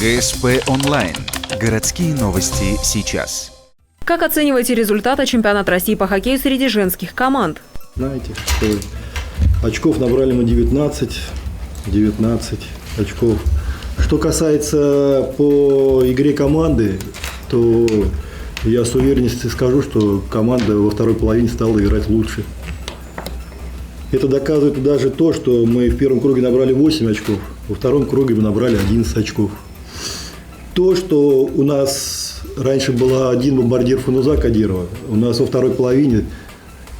ГСП онлайн. Городские новости сейчас. Как оцениваете результаты чемпионата России по хоккею среди женских команд? Знаете, что очков набрали мы 19 очков. Что касается по игре команды, то я с уверенностью скажу, что команда во второй половине стала играть лучше. Это доказывает даже то, что мы в первом круге набрали 8 очков, во втором круге мы набрали 11 очков. То, что у нас раньше был один бомбардир Фануза Кадирова, у нас во второй половине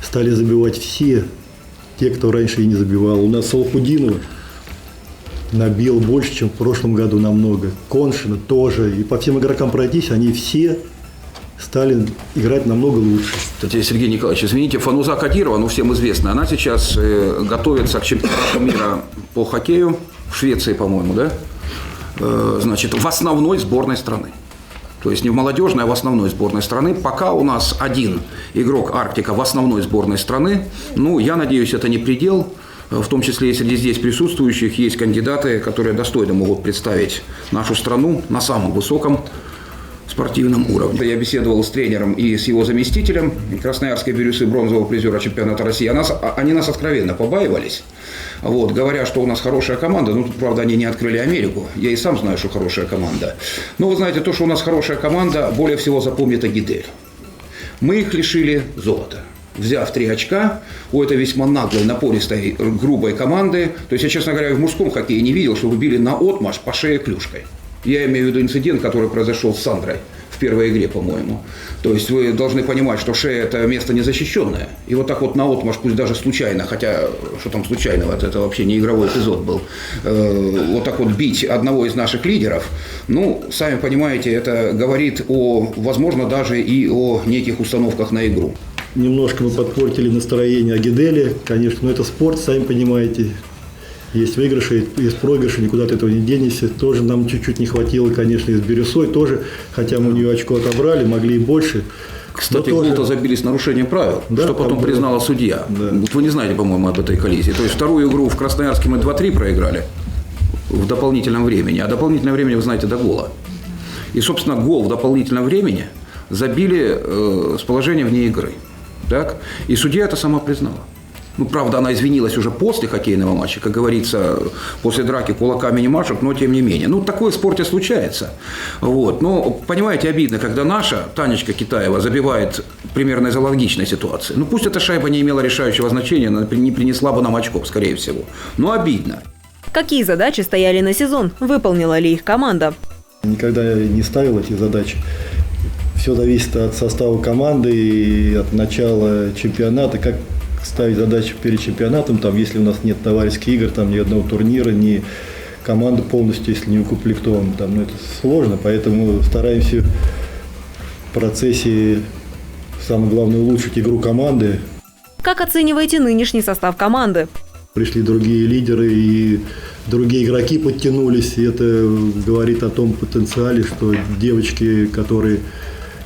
стали забивать все, те, кто раньше и не забивал. У нас Салахудинова набил больше, чем в прошлом году намного. Коншина тоже. И по всем игрокам пройтись, они все стали играть намного лучше. Кстати, Сергей Николаевич, извините, Фануза Кадирова, ну всем известно, она сейчас готовится к чемпионату мира по хоккею в Швеции, по-моему, да? Значит, в основной сборной страны. То есть не в молодежной, а в основной сборной страны. Пока у нас один игрок Арктика в основной сборной страны. Ну, я надеюсь, это не предел. В том числе и среди здесь присутствующих есть кандидаты, которые достойно могут представить нашу страну на самом высоком спортивном уровне. Я беседовал с тренером и с его заместителем. Красноярские бирюсы бронзового призера чемпионата России. Они нас откровенно побаивались. Вот, говоря, что у нас хорошая команда, ну, тут, правда, они не открыли Америку. Я и сам знаю, что хорошая команда. Но вы знаете, то, что у нас хорошая команда, более всего запомнит Агидель. Мы их лишили золота. Взяв 3 очка у этой весьма наглой, напористой, грубой команды. То есть я, честно говоря, в мужском хоккее не видел, что били наотмашь по шее клюшкой. Я имею в виду инцидент, который произошел с Сандрой в первой игре, по-моему. То есть вы должны понимать, что шея – это место незащищенное. И вот так вот наотмашь, пусть даже случайно, хотя что там случайного, это вообще не игровой эпизод был, вот так вот бить одного из наших лидеров, ну, сами понимаете, это говорит возможно, даже и о неких установках на игру. Немножко мы подпортили настроение Агидели, конечно, но это спорт, сами понимаете. Есть выигрыши, есть проигрыши, никуда от этого не денешься. Тоже нам чуть-чуть не хватило, конечно, и с Бирюсой тоже, хотя мы у нее очко отобрали, могли и больше. Кстати, гол-то забили с нарушением правил, да, что потом признала судья. Да. Вот вы не знаете, по-моему, об этой коллизии. То есть вторую игру в Красноярске мы 2-3 проиграли в дополнительном времени, а дополнительное время, вы знаете, до гола. И, собственно, гол в дополнительном времени забили с положения вне игры. Так? И судья это сама признала. Ну, правда, она извинилась уже после хоккейного матча, как говорится, после драки кулаками не машут, но тем не менее. Ну, такое в спорте случается. Вот. Но, понимаете, обидно, когда наша Танечка Китаева забивает примерно из аналогичной ситуации. Ну, пусть эта шайба не имела решающего значения, она не принесла бы нам очков, скорее всего. Но обидно. Какие задачи стояли на сезон? Выполнила ли их команда? Никогда я не ставил эти задачи. Все зависит от состава команды и от начала чемпионата. Как ставить задачи перед чемпионатом, там, если у нас нет товарищеских игр, там, ни одного турнира, ни команда полностью, если не укомплектована, там, ну, это сложно, поэтому стараемся в процессе, самое главное, улучшить игру команды. Как оцениваете нынешний состав команды? Пришли другие лидеры и другие игроки подтянулись, и это говорит о том потенциале, что девочки, которые,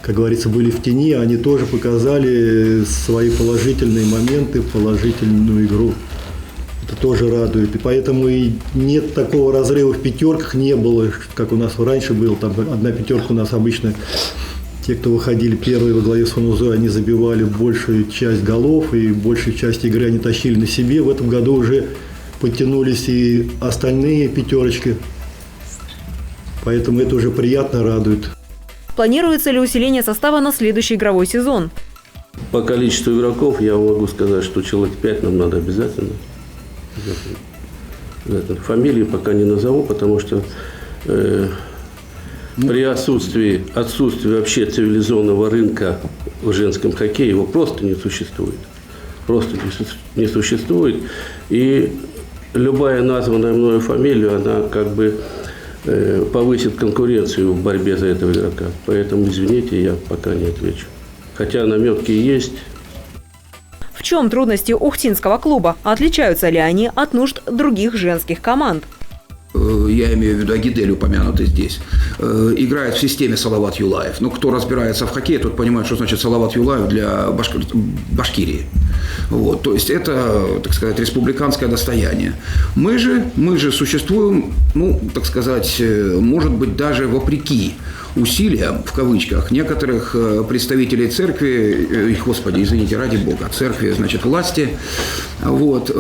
как говорится, были в тени, они тоже показали свои положительные моменты, положительную игру. Это тоже радует. И поэтому и нет такого разрыва в пятерках, не было, как у нас раньше было. Там одна пятерка у нас обычно, те, кто выходили первые во главе с Фанузой, они забивали большую часть голов и большую часть игры они тащили на себе. В этом году уже подтянулись и остальные пятерочки. Поэтому это уже приятно радует. Планируется ли усиление состава на следующий игровой сезон? По количеству игроков я могу сказать, что человек 5 нам надо обязательно. Фамилии пока не назову, потому что при отсутствии вообще цивилизованного рынка в женском хоккее его просто не существует. Просто не существует. И любая названная мною фамилия, она как бы повысит конкуренцию в борьбе за этого игрока. Поэтому, извините, я пока не отвечу. Хотя наметки есть. В чем трудности Ухтинского клуба? Отличаются ли они от нужд других женских команд? Я имею в виду Агидель, упомянутый здесь, играет в системе Салават Юлаев. Ну, кто разбирается в хоккее, тот понимает, что значит Салават Юлаев для Башкирии. Вот, то есть это, так сказать, республиканское достояние. Мы же существуем, ну, так сказать, может быть, даже вопреки усилиям, в кавычках, некоторых представителей церкви, господи, извините, ради бога, церкви, значит, власти. Вот,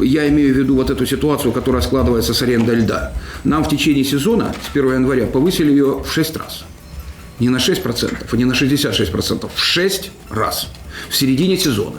я имею в виду вот эту ситуацию, которая складывается с арендой льда. Нам в течение сезона с 1 января повысили ее в 6 раз. Не на 6%, и не на 66%, в 6 раз. В середине сезона.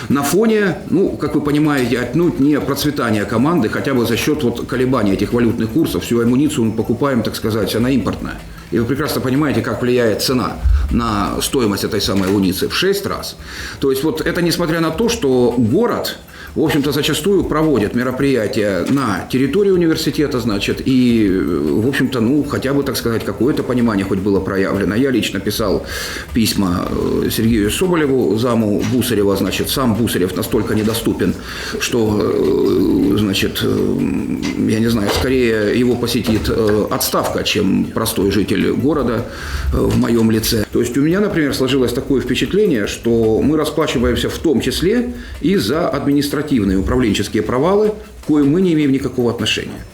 На фоне, ну, как вы понимаете, отнюдь не процветания команды, хотя бы за счет вот колебаний этих валютных курсов, всю амуницию мы покупаем, так сказать, она импортная. И вы прекрасно понимаете, как влияет цена на стоимость этой самой амуниции в 6 раз. То есть вот это несмотря на то, что город, в общем-то, зачастую проводит мероприятия на территории университета, значит, и, в общем-то, ну, хотя бы, так сказать, какое-то понимание хоть было проявлено. Я лично писал письма Сергею Соболеву, заму Бусарева, значит, сам Бусарев настолько недоступен, что, значит, я не знаю, скорее его посетит отставка, чем простой житель города в моем лице. То есть у меня, например, сложилось такое впечатление, что мы расплачиваемся в том числе и за административные управленческие провалы, к коим мы не имеем никакого отношения.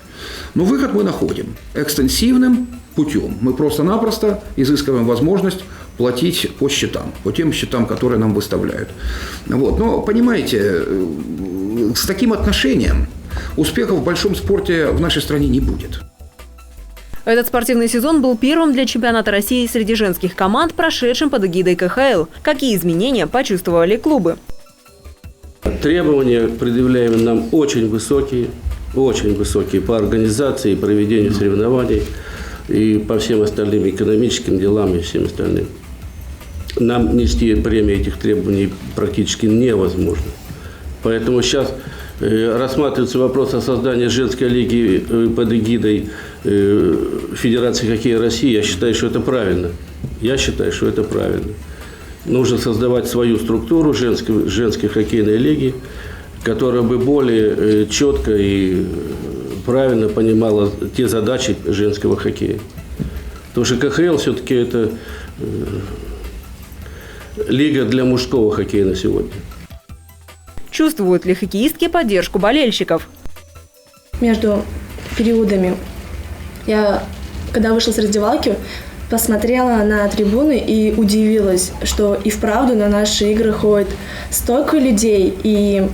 Но выход мы находим экстенсивным путем. Мы просто-напросто изыскиваем возможность платить по счетам, по тем счетам, которые нам выставляют. Вот. Но, понимаете, с таким отношением успехов в большом спорте в нашей стране не будет. Этот спортивный сезон был первым для чемпионата России среди женских команд, прошедшим под эгидой КХЛ. Какие изменения почувствовали клубы? Требования, предъявляемые нам, очень высокие по организации и проведению соревнований и по всем остальным экономическим делам и всем остальным. Нам нести премии этих требований практически невозможно. Поэтому сейчас рассматривается вопрос о создании женской лиги под эгидой Федерации хоккея России. Я считаю, что это правильно. Нужно создавать свою структуру женской хоккейной лиги, которая бы более четко и правильно понимала те задачи женского хоккея. Потому что КХЛ все-таки это лига для мужского хоккея на сегодня. Чувствуют ли хоккеистки поддержку болельщиков? Между периодами я, когда вышла с раздевалки, посмотрела на трибуны и удивилась, что и вправду на наши игры ходит столько людей. И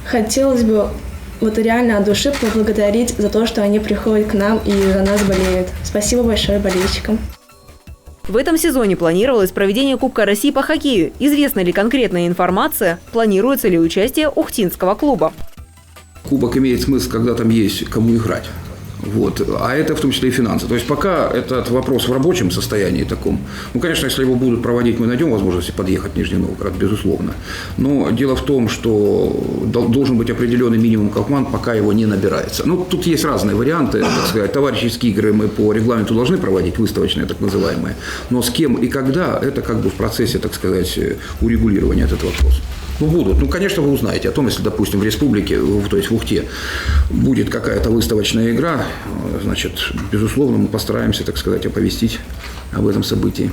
хотелось бы вот реально от души поблагодарить за то, что они приходят к нам и за нас болеют. Спасибо большое болельщикам. В этом сезоне планировалось проведение Кубка России по хоккею. Известна ли конкретная информация? Планируется ли участие Ухтинского клуба? Кубок имеет смысл, когда там есть кому играть. Вот. А это в том числе и финансы. То есть пока этот вопрос в рабочем состоянии таком. Ну, конечно, если его будут проводить, мы найдем возможности подъехать в Нижний Новгород, безусловно. Но дело в том, что должен быть определенный минимум команд, пока его не набирается. Ну, тут есть разные варианты. Так сказать, товарищеские игры мы по регламенту должны проводить, выставочные так называемые. Но с кем и когда, это как бы в процессе, так сказать, урегулирования этот вопрос. Ну, будут. Ну, конечно, вы узнаете о том, если, допустим, в республике, то есть в Ухте, будет какая-то выставочная игра, значит, безусловно, мы постараемся, так сказать, оповестить об этом событии.